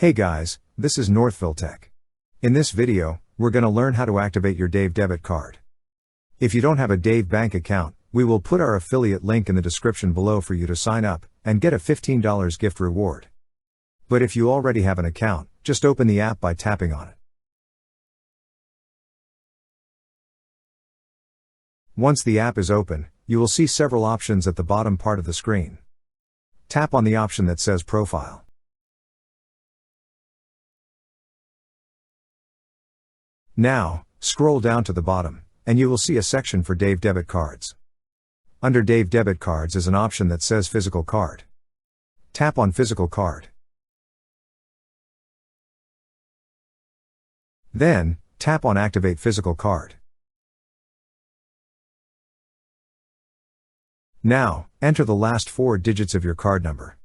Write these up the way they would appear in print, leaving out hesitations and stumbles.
Hey guys, this is Northville Tech. In this video, we're going to learn how to activate your Dave debit card. If you don't have a Dave bank account, we will put our affiliate link in the description below for you to sign up and get a $15 gift reward. But if you already have an account, just open the app by tapping on it. Once the app is open, you will see several options at the bottom part of the screen. Tap on the option that says Profile. Now, scroll down to the bottom, and you will see a section for Dave debit cards. Under Dave debit cards is an option that says Physical Card. Tap on Physical Card. Then, tap on Activate Physical Card. Now, enter the last 4 digits of your card number.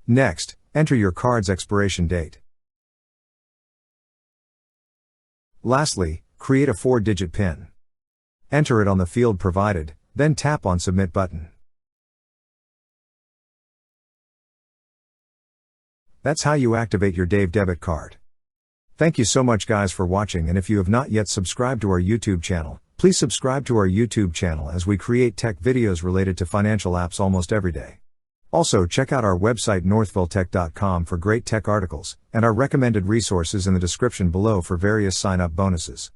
Next, enter your card's expiration date. Lastly, create a 4-digit PIN. Enter it on the field provided, then tap on Submit button. That's how you activate your Dave debit card. Thank you so much guys for watching, and if you have not yet subscribed to our YouTube channel, please subscribe to our YouTube channel as we create tech videos related to financial apps almost every day. Also check out our website northvilletech.com for great tech articles, and our recommended resources in the description below for various sign-up bonuses.